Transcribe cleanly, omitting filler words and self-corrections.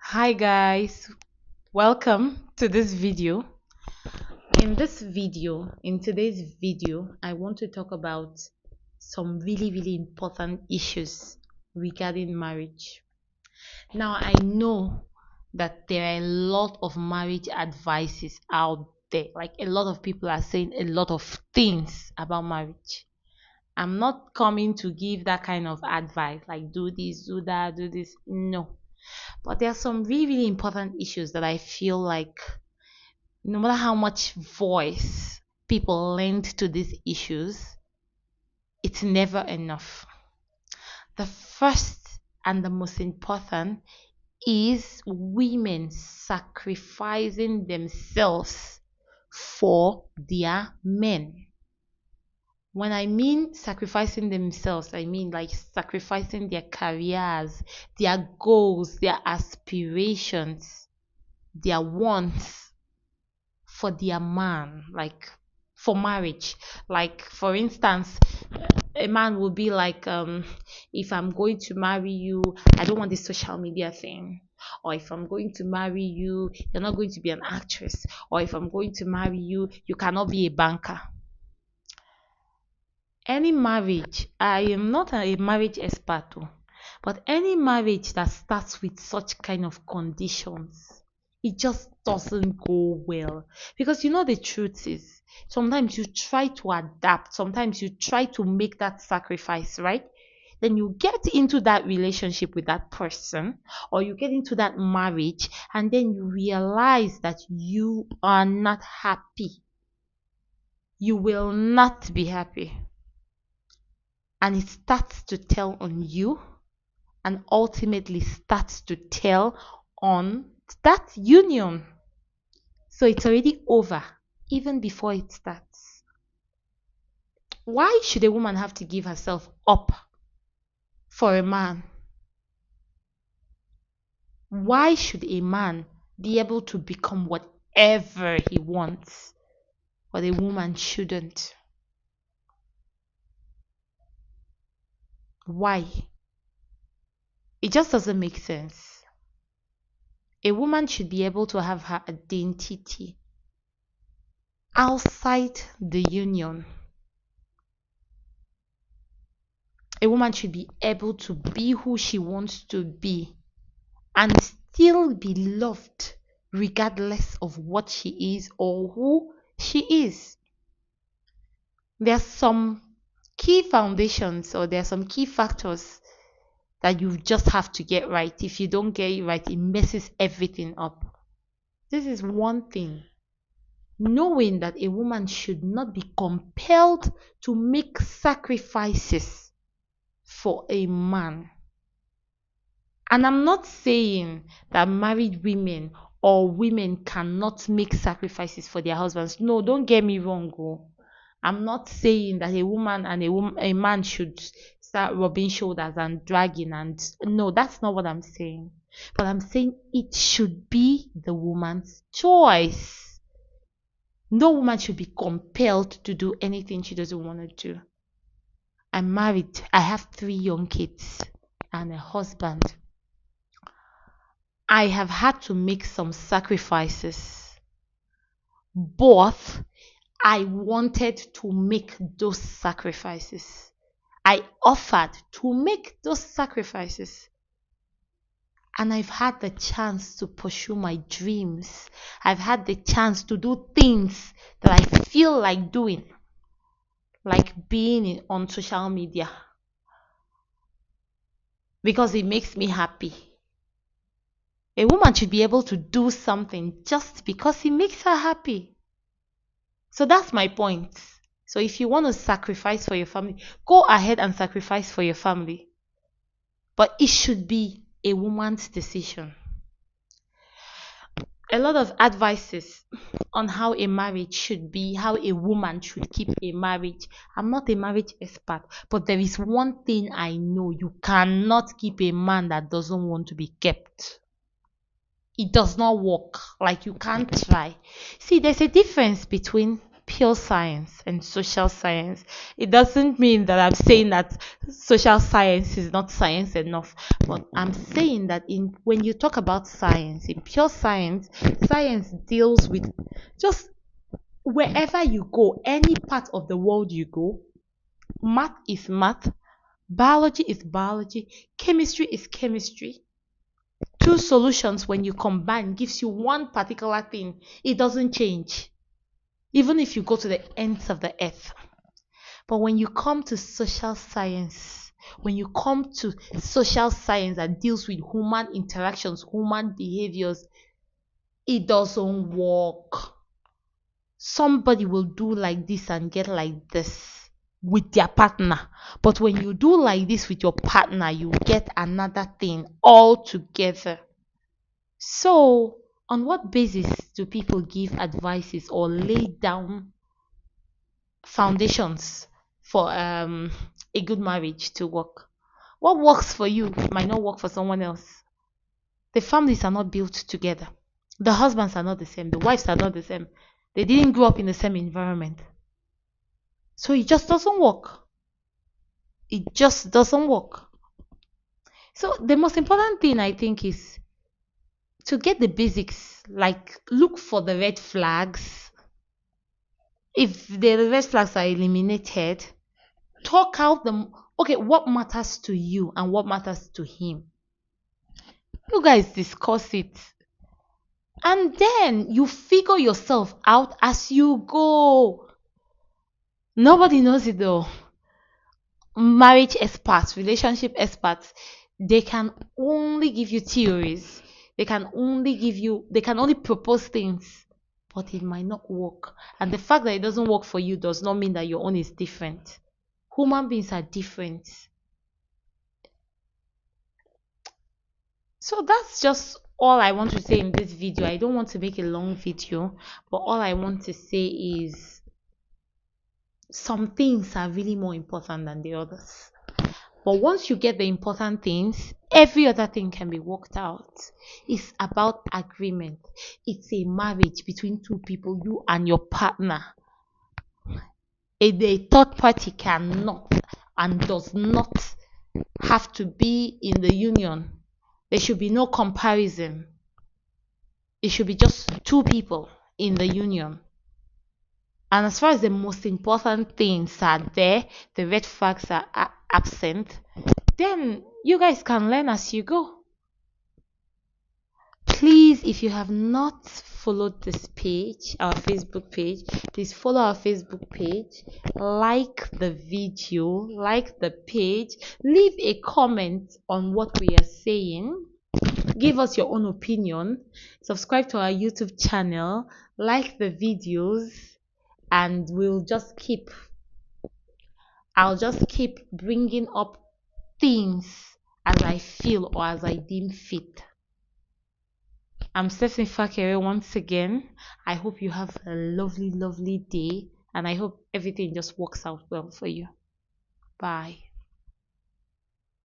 Hi guys, welcome to this video. In today's video, I want to talk about some really important issues regarding marriage. Now, I know that there are a lot of marriage advices out there. Like a lot of people are saying a lot of things about marriage. I'm not coming to give that kind of advice like do this, do that, do this. No. But there are some really important issues that I feel like no matter how much voice people lend to these issues, it's never enough. The first and the most important is women sacrificing themselves for their men. When I mean sacrificing themselves, I mean like sacrificing their careers, their goals, their aspirations, their wants for their man, like for marriage. Like for instance, a man will be like, if I'm going to marry you, I don't want this social media thing. Or if I'm going to marry you, you're not going to be an actress. Or if I'm going to marry you, you cannot be a banker. Any marriage, I am not a marriage expert, but any marriage that starts with such kind of conditions, it just doesn't go well. Because you know the truth is, sometimes you try to adapt, sometimes you try to make that sacrifice, right? Then you get into that relationship with that person, or you get into that marriage, and then you realize that you are not happy. You will not be happy, and it starts to tell on you and ultimately starts to tell on that union. So it's already over even before it starts. Why should a woman have to give herself up for a man? Why should a man be able to become whatever he wants, but a woman shouldn't? Why? It just doesn't make sense. A woman should be able to have her identity outside the union. A woman should be able to be who she wants to be and still be loved regardless of what she is or who she is. There are some key foundations or there are some key factors that you just have to get right. If you don't get it right, it messes everything up. This is one thing. Knowing that a woman should not be compelled to make sacrifices for a man. And I'm not saying that married women or women cannot make sacrifices for their husbands. No, don't get me wrong. I'm not saying that a woman and a man should start rubbing shoulders and dragging, and no, that's not what I'm saying. But I'm saying it should be the woman's choice. No woman should be compelled to do anything she doesn't want to do. I'm married. I have 3 young kids and a husband. I have had to make some sacrifices, but I wanted to make those sacrifices. I offered to make those sacrifices. And I've had the chance to pursue my dreams. I've had the chance to do things that I feel like doing, like being on social media, because it makes me happy. A woman should be able to do something just because it makes her happy. So that's my point. So if you want to sacrifice for your family, go ahead and sacrifice for your family. But it should be a woman's decision. A lot of advices on how a marriage should be, how a woman should keep a marriage. I'm not a marriage expert, but there is one thing I know: you cannot keep a man that doesn't want to be kept. It does not work. Like, you can't try. See, there's a difference between pure science and social science. It doesn't mean that I'm saying that social science is not science enough, but I'm saying that in when you talk about science, in pure science, science deals with just wherever you go, any part of the world you go, math is math, biology is biology, chemistry is chemistry. Two solutions when you combine gives you one particular thing. It doesn't change. Even if you go to the ends of the earth. But when you come to social science, when you come to social science that deals with human interactions, human behaviors, it doesn't work. Somebody will do like this and get like this with their partner. But when you do like this with your partner, you get another thing altogether. So, on what basis do people give advices or lay down foundations for a good marriage to work? What works for you might not work for someone else. The families are not built together. The husbands are not the same. The wives are not the same. They didn't grow up in the same environment. So it just doesn't work. It just doesn't work. So the most important thing I think is to get the basics, like look for the red flags. If the red flags are eliminated, talk out the okay, what matters to you and what matters to him. You guys discuss it. And then you figure yourself out as you go. Nobody knows it though. Marriage experts, relationship experts, they can only give you theories. They can only propose things, but it might not work. And the fact that it doesn't work for you does not mean that your own is different. Human beings are different. So that's just all I want to say in this video. I don't want to make a long video, but all I want to say is some things are really more important than the others. But once you get the important things, every other thing can be worked out. It's about agreement. It's a marriage between two people, you and your partner. A third party cannot and does not have to be in the union. There should be no comparison. It should be just two people in the union. And as far as the most important things are there, the red flags are absent, then you guys can learn as you go. Please, if you have not followed this page, our Facebook page, please follow our Facebook page, like the video, like the page, leave a comment on what we are saying, give us your own opinion, subscribe to our YouTube channel, like the videos, and I'll just keep bringing up things as I feel or as I deem fit. I'm Stephanie Fakere once again. I hope you have a lovely, lovely day, and I hope everything just works out well for you. Bye.